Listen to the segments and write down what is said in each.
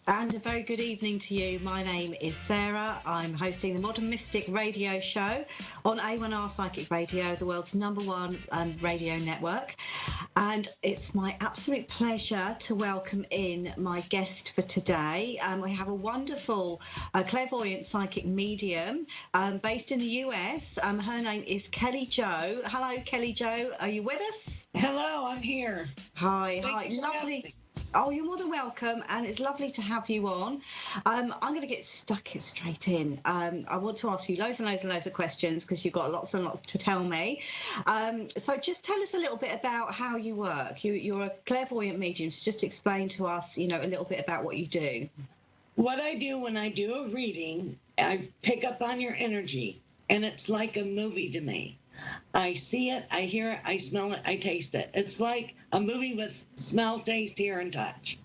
And a very good evening to you. My name is Sarah. I'm hosting the Modern Mystic radio show on A1R Psychic Radio, the world's #1 radio network. And it's my absolute pleasure to welcome in my guest for today. We have a wonderful clairvoyant psychic medium based in the US. Her name is Kelly Jo. Hello, Kelly Jo. Are you with us? Hello, I'm here. Hi. Lovely. Oh, you're more than welcome, and it's lovely to have you on. I'm going to get stuck straight in. I want to ask you loads and loads of questions because you've got lots and lots to tell me. So just tell us a little bit about how you work. You're a clairvoyant medium, so just explain to us, a little bit about what you do. What I do when I do a reading, I pick up on your energy, and it's like a movie to me. I see it, I hear it, I smell it, I taste it. It's like a movie with smell, taste, hear, and touch.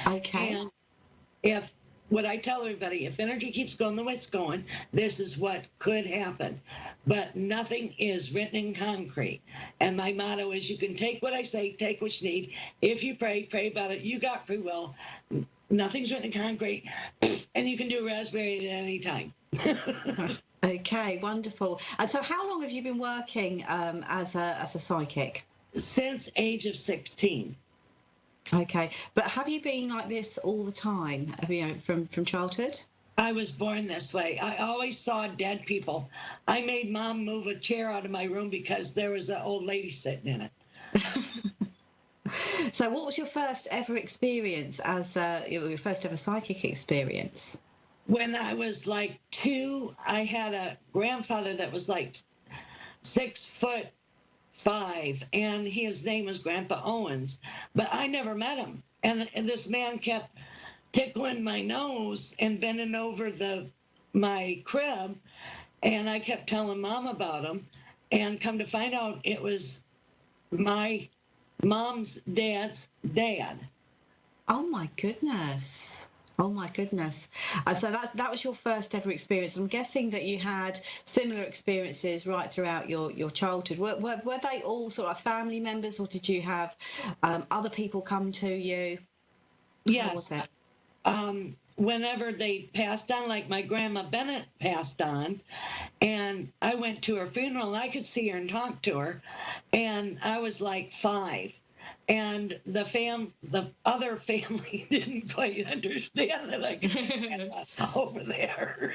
Okay. And what I tell everybody, if energy keeps going the way it's going, this is what could happen. But nothing is written in concrete. And my motto is, you can take what I say, take what you need. If you pray about it. You got free will. Nothing's written in concrete. And you can do raspberry at any time. Okay, wonderful. And so how long have you been working as a psychic? Since age of 16. Okay, but have you been like this all the time, from childhood? I was born this way. I always saw dead people. I made Mom move a chair out of my room because there was an old lady sitting in it. So what was your first ever experience as your first ever psychic experience? When I was like 2, I had a grandfather that was like 6'5", and his name was Grandpa Owens, but I never met him. And this man kept tickling my nose and bending over my crib, and I kept telling Mom about him, and come to find out it was my mom's dad's dad. Oh my goodness. Oh my goodness. And so that was your first ever experience. I'm guessing that you had similar experiences right throughout your childhood. Were they all sort of family members, or did you have other people come to you? Yes. Whenever they passed on, like my grandma Bennett passed on, and I went to her funeral, and I could see her and talk to her, and I was like 5. And the other family didn't quite understand that I could over there.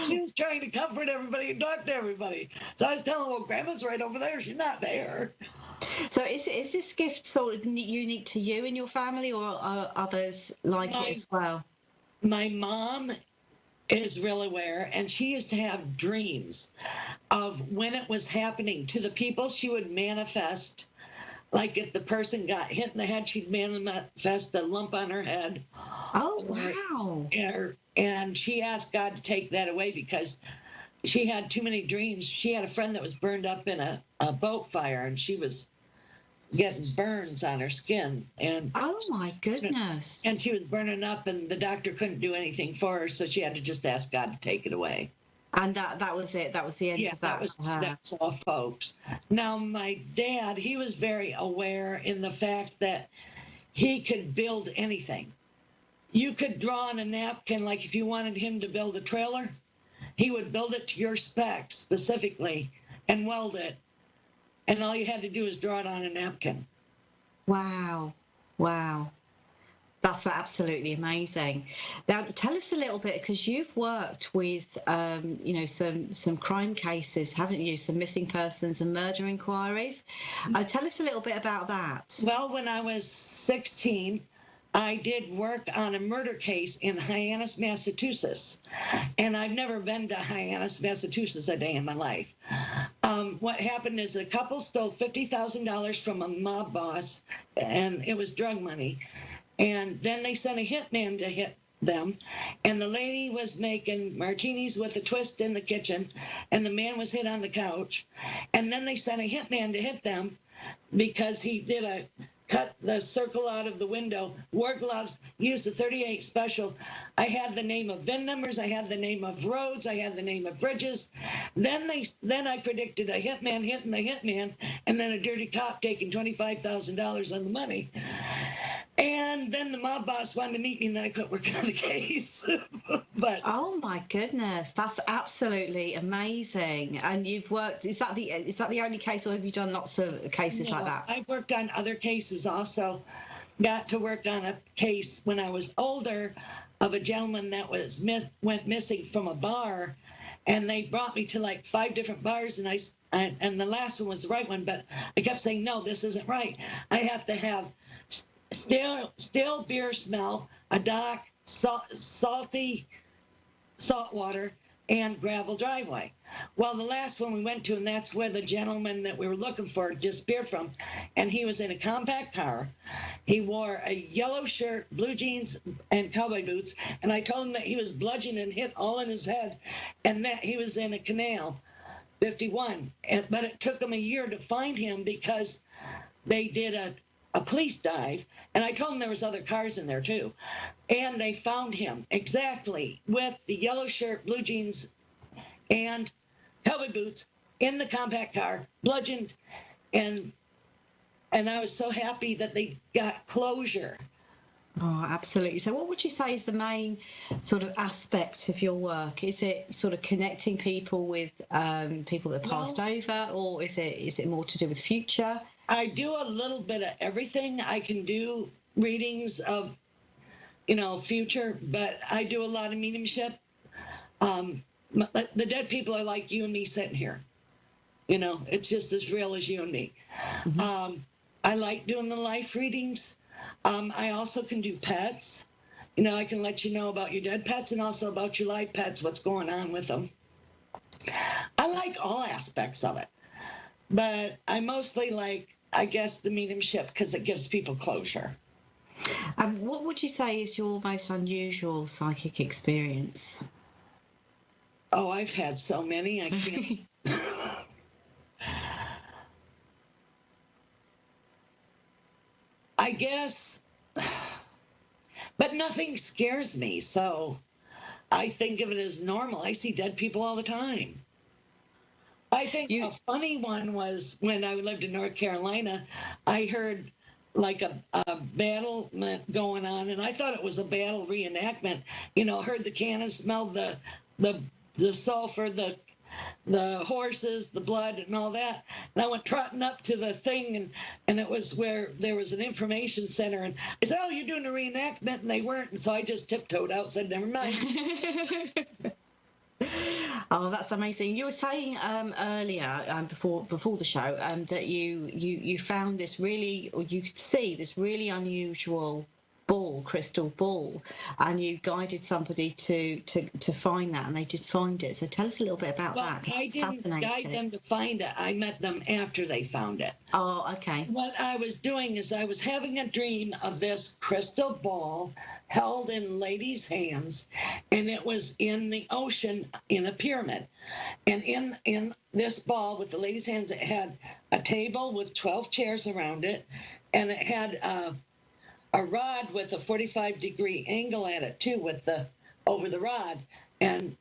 She was trying to comfort everybody and talk to everybody. So I was telling them, well, Grandma's right over there. She's not there. So is this gift sort of unique to you and your family, or are others like it as well? My mom is real aware, and she used to have dreams of when it was happening to the people. She would manifest. Like if the person got hit in the head, she'd manifest a lump on her head. Oh, wow. And she asked God to take that away because she had too many dreams. She had a friend that was burned up in a boat fire, and she was getting burns on her skin. And oh, my goodness. And she was burning up, and the doctor couldn't do anything for her, so she had to just ask God to take it away. And that was it. That was the end of that. That's all, folks. Now, my dad, he was very aware in the fact that he could build anything. You could draw on a napkin, like if you wanted him to build a trailer, he would build it to your specs specifically and weld it. And all you had to do is draw it on a napkin. Wow. Wow. That's absolutely amazing. Now, tell us a little bit, because you've worked with, some crime cases, haven't you? Some missing persons and murder inquiries. Tell us a little bit about that. Well, when I was 16, I did work on a murder case in Hyannis, Massachusetts. And I've never been to Hyannis, Massachusetts a day in my life. What happened is a couple stole $50,000 from a mob boss, and it was drug money. And then they sent a hitman to hit them. And the lady was making martinis with a twist in the kitchen, and the man was hit on the couch. And then they sent a hitman to hit them because he did cut the circle out of the window, wore gloves, used the 38 special. I had the name of VIN numbers. I had the name of roads. I had the name of bridges. Then I predicted a hitman hitting the hitman, and then a dirty cop taking $25,000 on the money. And then the mob boss wanted to meet me, and then I quit working on the case. But oh my goodness, that's absolutely amazing. And you've worked, is that the only case, or have you done lots of cases like that? I've worked on other cases also. Got to work on a case when I was older of a gentleman that went missing from a bar, and they brought me to like 5 different bars, and the last one was the right one, but I kept saying, no, this isn't right. I have to have still beer smell, a dock, salty salt water, and gravel driveway. Well, the last one we went to, and that's where the gentleman that we were looking for disappeared from, and he was in a compact car. He wore a yellow shirt, blue jeans, and cowboy boots, and I told him that he was bludgeoned and hit all in his head, and that he was in a canal, 51. But it took them a year to find him because they did a police dive, and I told them there was other cars in there too, and they found him exactly with the yellow shirt, blue jeans, and cowboy boots in the compact car, bludgeoned, and I was so happy that they got closure. Oh, absolutely. So what would you say is the main sort of aspect of your work? Is it sort of connecting people with people that passed over, or is it more to do with future? I do a little bit of everything. I can do readings of, future, but I do a lot of mediumship. The dead people are like you and me sitting here. It's just as real as you and me. Mm-hmm. I like doing the life readings. I also can do pets. I can let you know about your dead pets and also about your live pets, what's going on with them. I like all aspects of it. But I mostly like, I guess, the mediumship because it gives people closure. What would you say is your most unusual psychic experience? Oh, I've had so many. I can't. I guess, but nothing scares me. So I think of it as normal. I see dead people all the time. I think a funny one was when I lived in North Carolina, I heard like a battle going on, and I thought it was a battle reenactment. Heard the cannon, smelled the sulfur, the horses, the blood, and all that. And I went trotting up to the thing, and it was where there was an information center. And I said, oh, you're doing a reenactment? And they weren't. And so I just tiptoed out and said, never mind. Oh, that's amazing. You were saying earlier, before the show, that you found this really, or you could see this really unusual crystal ball, and you guided somebody to find that, and they did find it. So tell us a little bit about that. I didn't guide them to find it. I met them after they found it. Oh, okay. What I was doing is I was having a dream of this crystal ball held in ladies' hands, and it was in the ocean in a pyramid. And in this ball with the ladies' hands, it had a table with 12 chairs around it, and it had a rod with a 45-degree angle at it too, over the rod. And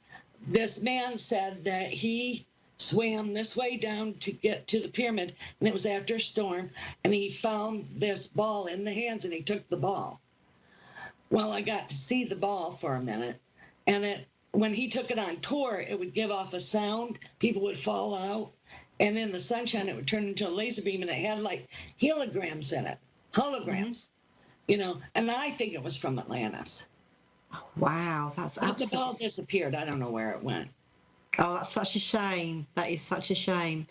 this man said that he swam this way down to get to the pyramid, and it was after a storm, and he found this ball in the hands, and he took the ball. Well, I got to see the ball for a minute, and when he took it on tour, it would give off a sound, people would fall out, and in the sunshine, it would turn into a laser beam, and it had like holograms in it. And I think it was from Atlantis. Wow, that's absolutely... The ball disappeared. I don't know where it went. Oh, that's such a shame. That is such a shame.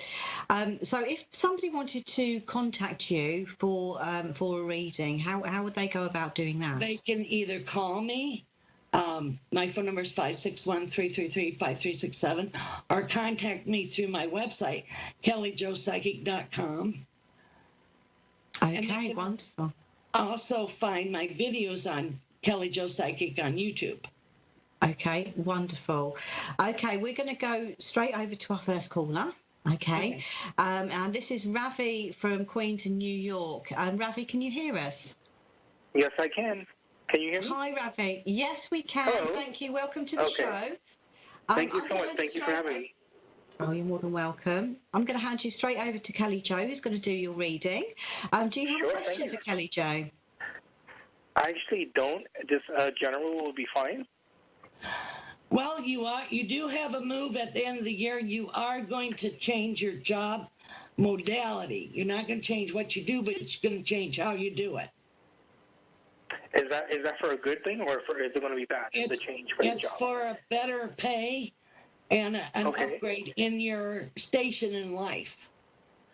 So if somebody wanted to contact you for a reading, how would they go about doing that? They can either call me. My phone number is 561-333-5367, or contact me through my website, kellyjopsychic.com. Okay, wonderful. Also find my videos on Kelly Jo Psychic on YouTube. Okay, wonderful. Okay, we're going to go straight over to our first caller. Okay. And this is Ravi from Queens in New York. Ravi, can you hear us? Yes, I can. Can you hear me? Hi, Ravi. Yes, we can. Hello. Thank you. Welcome to the show. Thank you so much. Thank you for having me. Oh, you're more than welcome. I'm going to hand you straight over to Kelly Jo, who's going to do your reading. Do you have a question for Kelly Jo? I actually don't. Just general will be fine. Well, you do have a move at the end of the year. You are going to change your job modality. You're not going to change what you do, but you're going to change how you do it. Is that for a good thing, or is it going to be bad? The change for the job? It's for a better pay and an upgrade in your station in life.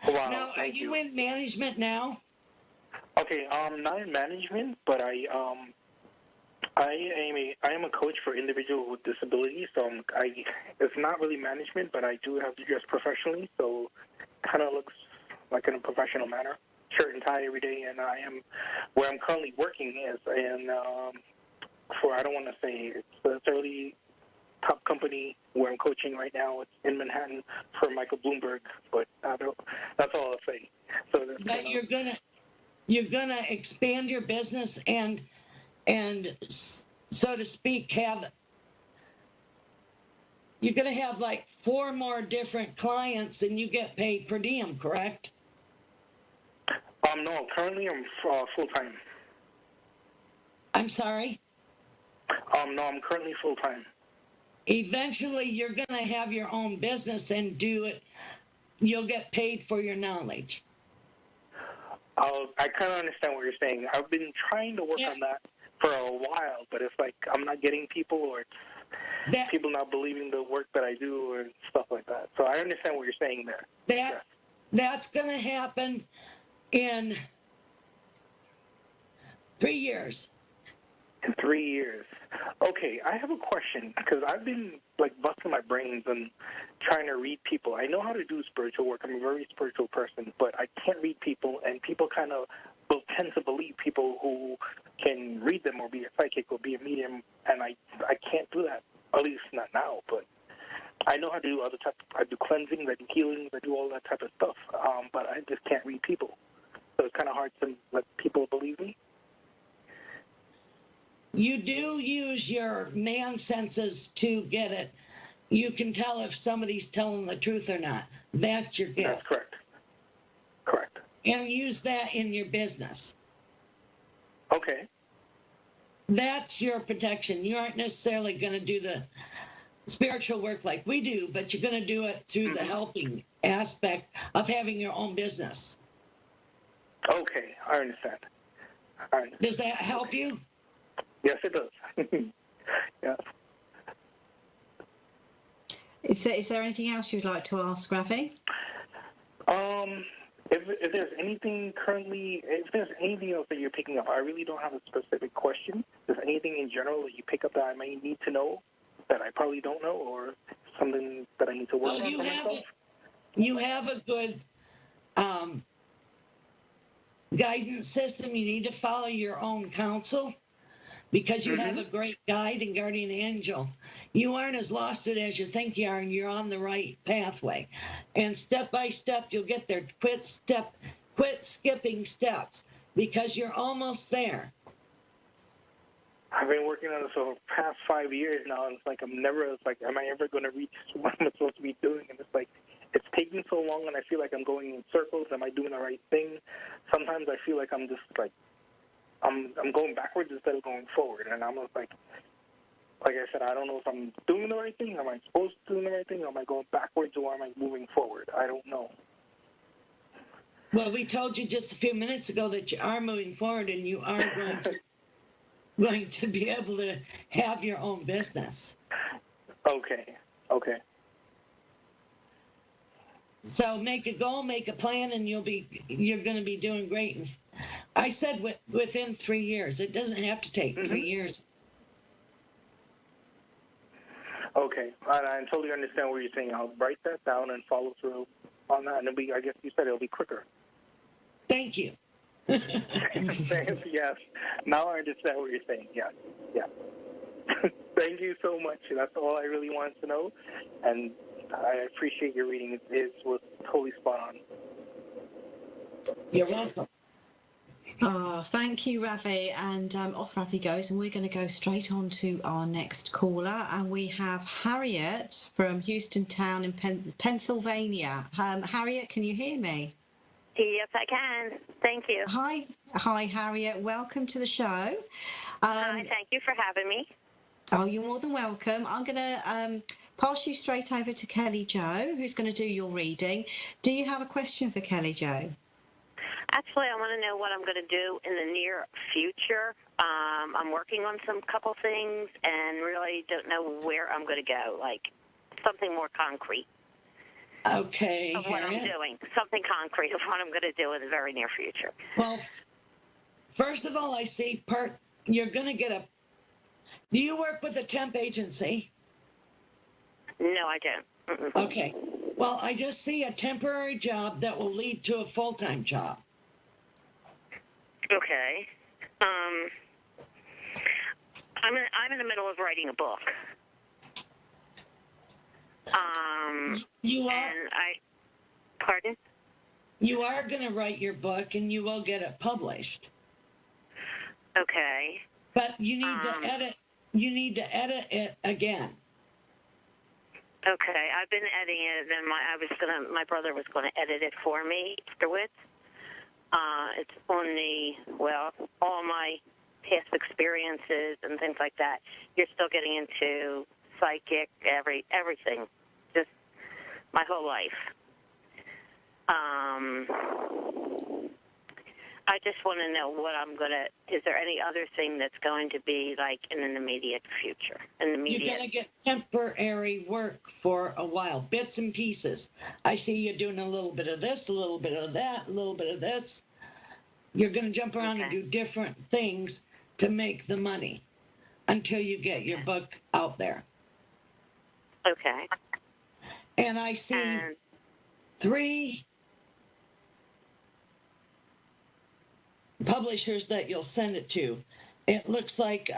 Wow. Now, are you in management now? Okay, not in management, but I am a coach for individuals with disabilities. So it's not really management, but I do have to dress professionally. So kind of looks like in a professional manner, shirt and tie every day. And where I'm currently working is for I don't want to say it's a really top company where I'm coaching right now. It's in Manhattan for Michael Bloomberg, but that's all I'll say. So but you're gonna expand your business and so to speak you're gonna have like 4 more different clients and you get paid per diem, correct? No, currently I'm full time. I'm sorry? No, I'm currently full time. Eventually you're gonna have your own business and do it. You'll get paid for your knowledge. I kind of understand what you're saying. I've been trying to work on that for a while, but it's like I'm not getting people, or it's people not believing the work that I do, and stuff like that. So I understand what you're saying there. That's going to happen in 3 years. In 3 years. Okay, I have a question, because I've been like busting my brains and trying to read people. I know how to do spiritual work. I'm a very spiritual person, but I can't read people, and people kind of will tend to believe people who can read them or be a psychic or be a medium, and I can't do that, at least not now, but I know how to do other type. I do cleansings, I do healings, I do all that type of stuff, but I just can't read people. So it's kind of hard to let people believe me. You do use your man senses to get it. You can tell if somebody's telling the truth or not. That's your gift. That's correct. Correct. And use that in your business. Okay. That's your protection. You aren't necessarily going to do the spiritual work like we do, but you're going to do it through the helping aspect of having your own business. Okay, I understand. Does that help you? Yes, it does. Yeah. Is there anything else you'd like to ask, Rafi? If there's anything currently, if there's anything else that you're picking up, I really don't have a specific question. If there's anything in general that you pick up that I may need to know that I probably don't know, or something that I need to work on for myself? You have a good guidance system. You need to follow your own counsel, because you have a great guide and guardian angel. You aren't as lost it as you think you are, and you're on the right pathway. And step by step, you'll get there. Quit skipping steps, because you're almost there. I've been working on this for the past 5 years now, and it's like am I ever going to reach what I'm supposed to be doing? And it's like, it's taking so long, and I feel like I'm going in circles. Am I doing the right thing? Sometimes I feel like I'm just like, I'm going backwards instead of going forward, and I'm just like I said, I don't know if I'm doing the right thing. Am I supposed to do the right thing? Or am I going backwards, or am I moving forward? I don't know. Well, we told you just a few minutes ago that you are moving forward, and you are going to be able to have your own business. Okay. So make a goal, make a plan, and you're going to be doing great. And I said within 3 years. It doesn't have to take 3 years. Okay, I totally understand what you're saying. I'll write that down and follow through on that, and I guess you said it'll be quicker. Thank you. Yes. Now I understand what you're saying. Yes. Yeah. Thank you so much. That's all I really wanted to know, and I appreciate your reading. It was totally spot on. You're welcome. Oh, thank you, Ravi. And off Ravi goes, and we're going to go straight on to our next caller. And we have Harriet from Houston Town in Pennsylvania. Harriet, can you hear me? Yes, I can. Thank you. Hi, Harriet. Welcome to the show. Hi, thank you for having me. Oh, you're more than welcome. I'm going to pass you straight over to Kelly Jo, who's going to do your reading. Do you have a question for Kelly Jo? Actually, I want to know what I'm going to do in the near future. I'm working on some couple things and really don't know where I'm going to go, like something more concrete. Okay, of what Harriet. I'm doing, something concrete of what I'm going to do in the very near future. Well, first of all, I see you're going to get do you work with a temp agency? No, I don't. Mm-mm. Okay. Well, I just see a temporary job that will lead to a full-time job. Okay. I'm in the middle of writing a book. You are. And pardon? You are going to write your book, and you will get it published. Okay. But you need to edit. You need to edit it again. Okay, I've been editing it, and my brother was going to edit it for me afterwards. It's only, all my past experiences and things like that. You're still getting into psychic, everything, just my whole life. I just want to know is there any other thing that's going to be like in an immediate future? You're going to get temporary work for a while, bits and pieces. I see you doing a little bit of this, a little bit of that, a little bit of this. You're going to jump around and do different things to make the money until you get your book out there. Okay. And I see 3 publishers that you'll send it to. It looks like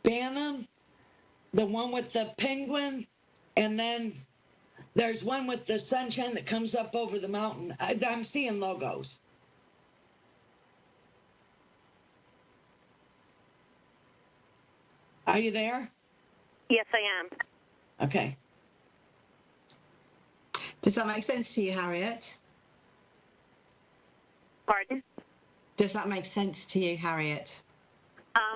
Bantam, the one with the penguin, and then there's one with the sunshine that comes up over the mountain. I'm seeing logos. Are you there? Yes, I am. Okay. Does that make sense to you, Harriet? Pardon? Does that make sense to you, Harriet?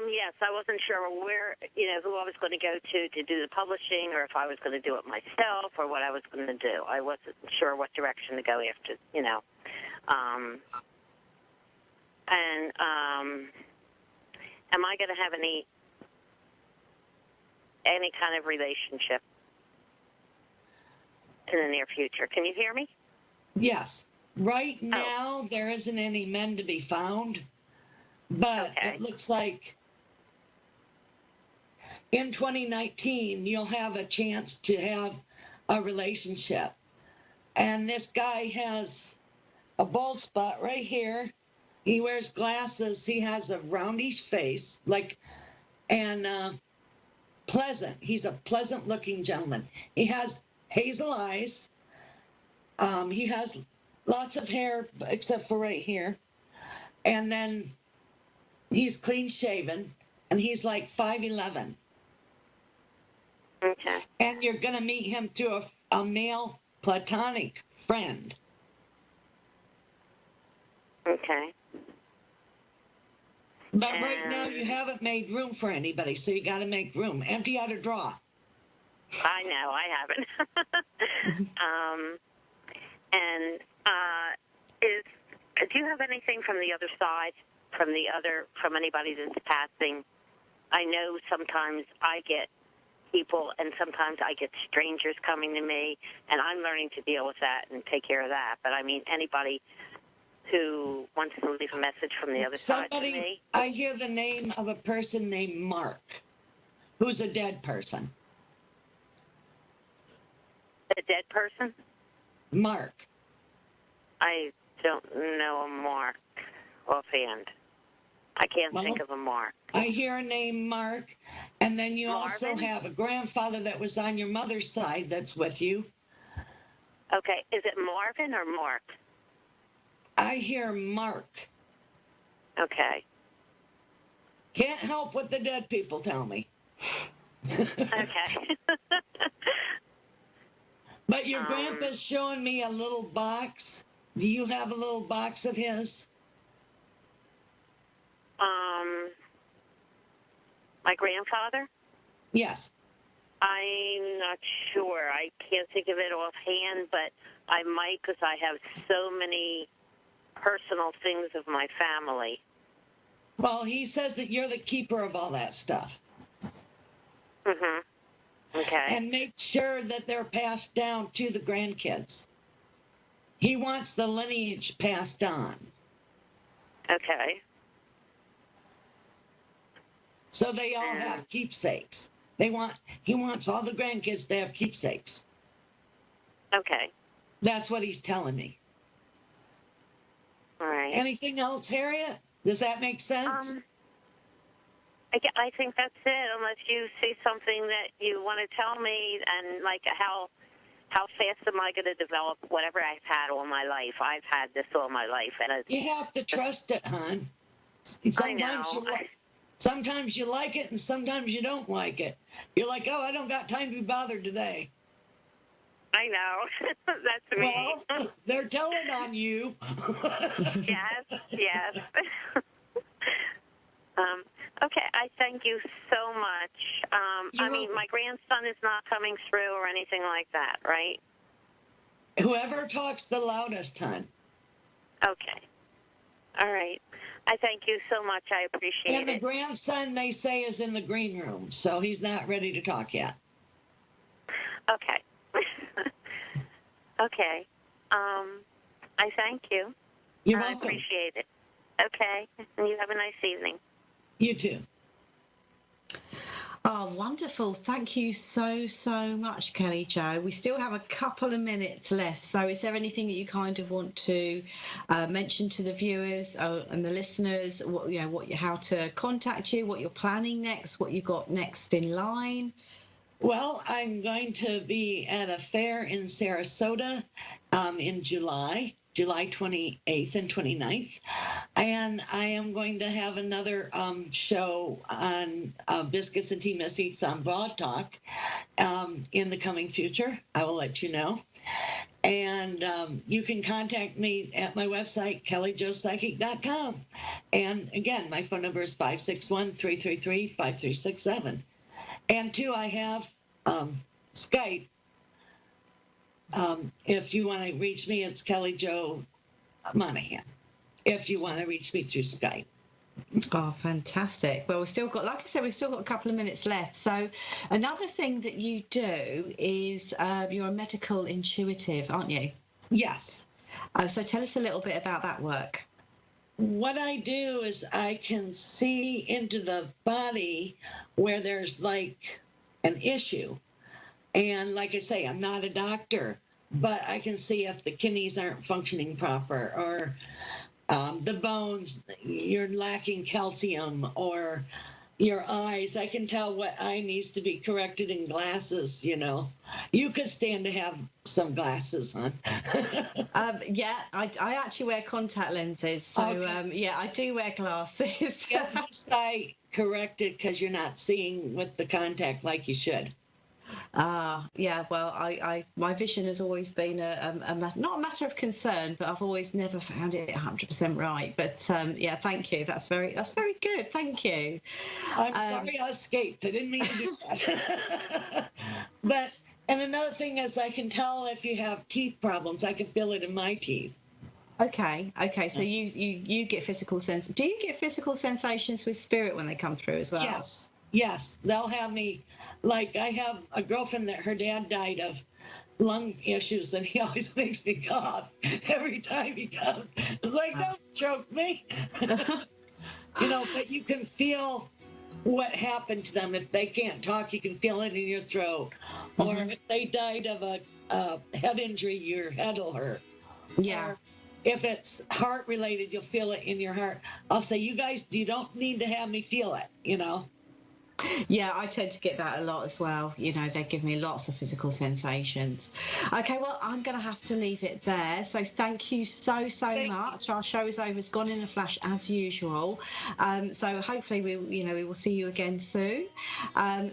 Yes, I wasn't sure who I was going to go to do the publishing, or if I was going to do it myself, or what I was going to do. I wasn't sure what direction to go after, am I going to have any kind of relationship in the near future? Can you hear me? Yes. Right now, there isn't any men to be found, but it looks like in 2019, you'll have a chance to have a relationship. And this guy has a bald spot right here. He wears glasses. He has a roundish face, and pleasant. He's a pleasant-looking gentleman. He has hazel eyes. He has lots of hair, except for right here. And then he's clean-shaven, and he's like 5'11". Okay. And you're going to meet him through a male platonic friend. Okay. But right now, you haven't made room for anybody, so you got to make room. Empty out a drawer. I know, I haven't. Do you have anything from the other side, from anybody that's passing? I know sometimes I get people, and sometimes I get strangers coming to me, and I'm learning to deal with that and take care of that. But I mean, anybody who wants to leave a message from the other side to me. I hear the name of a person named Mark, who's a dead person. A dead person? Mark. I don't know a Mark offhand. I can't think of a Mark. I hear a name Mark, and then you Marvin? also have a grandfather that was on your mother's side that's with you. Okay, is it Marvin or Mark? I hear Mark. Okay. Can't help what the dead people tell me. Okay. But your grandpa's showing me a little box Do you have a little box of his? My grandfather? Yes. I'm not sure. I can't think of it offhand, but I might because I have so many personal things of my family. Well, he says that you're the keeper of all that stuff. Mm-hmm. Okay. And make sure that they're passed down to the grandkids. He wants the lineage passed on. Okay. So they all have keepsakes. He wants all the grandkids to have keepsakes. Okay. That's what he's telling me. All right. Anything else, Harriet? Does that make sense? I think that's it, unless you see something that you want to tell me, and like how fast am I going to develop whatever I've had all my life? I've had this all my life, and you have to trust it, hon. I know. Sometimes you like it, and sometimes you don't like it. You're like, oh, I don't got time to be bothered today. I know. That's me. Well, they're telling on you. Yes. Okay, I thank you so much. My grandson is not coming through or anything like that, right? Whoever talks the loudest, hon. Okay. All right. I thank you so much. I appreciate it. And the grandson, they say, is in the green room, so he's not ready to talk yet. Okay. Okay. I thank you. You're welcome. I appreciate it. Okay. And you have a nice evening. You too. Oh, wonderful. Thank you so much, Kelly Jo. We still have a couple of minutes left. So is there anything that you kind of want to mention to the viewers and the listeners, how to contact you, what you're planning next, what you've got next in line? Well, I'm going to be at a fair in Sarasota in July 28th and 29th. And I am going to have another show on Biscuits and Tea Misseats on Broad Talk in the coming future. I will let you know. And you can contact me at my website, kellyjopsychic.com. And again, my phone number is 561-333-5367. And two, I have Skype. If you want to reach me, it's Kelly Jo Monaghan. If you want to reach me through Skype. Oh, fantastic. Well, we've still got a couple of minutes left. So another thing that you do is you're a medical intuitive, aren't you? Yes. So tell us a little bit about that work. What I do is I can see into the body where there's like an issue. And like I say, I'm not a doctor, but I can see if the kidneys aren't functioning proper, or the bones, you're lacking calcium, or your eyes. I can tell what eye needs to be corrected in glasses, You could stand to have some glasses on. Yeah, I actually wear contact lenses. So, okay. I do wear glasses. Get the sight corrected because you're not seeing with the contact like you should. Yeah, well, my vision has always been not a matter of concern, but I've always never found it 100% right. But thank you. That's very good. Thank you. I'm sorry I escaped. I didn't mean to do that. And another thing is I can tell if you have teeth problems. I can feel it in my teeth. Okay. So you get physical sense. Do you get physical sensations with spirit when they come through as well? Yes, they'll have me, like I have a girlfriend that her dad died of lung issues, and he always makes me cough every time he comes. It's like, don't choke me. But you can feel what happened to them. If they can't talk, you can feel it in your throat. Or if they died of a head injury, your head will hurt. Yeah. Or if it's heart related, you'll feel it in your heart. I'll say, you guys, you don't need to have me feel it, Yeah, I tend to get that a lot as well. You know, they give me lots of physical sensations. Okay, well, I'm going to have to leave it there. So thank you so much. Our show is over. It's gone in a flash as usual. So hopefully we will see you again soon.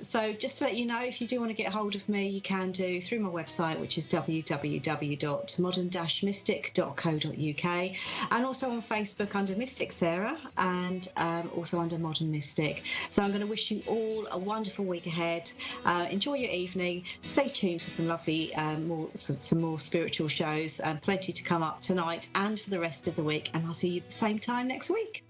So just to let you know, if you do want to get hold of me, you can do through my website, which is www.modern-mystic.co.uk, and also on Facebook under Mystic Sarah, and also under Modern Mystic. So I'm going to wish you all a wonderful week ahead. Enjoy your evening. Stay tuned for some lovely some more spiritual shows. Plenty to come up tonight and for the rest of the week. And I'll see you at the same time next week.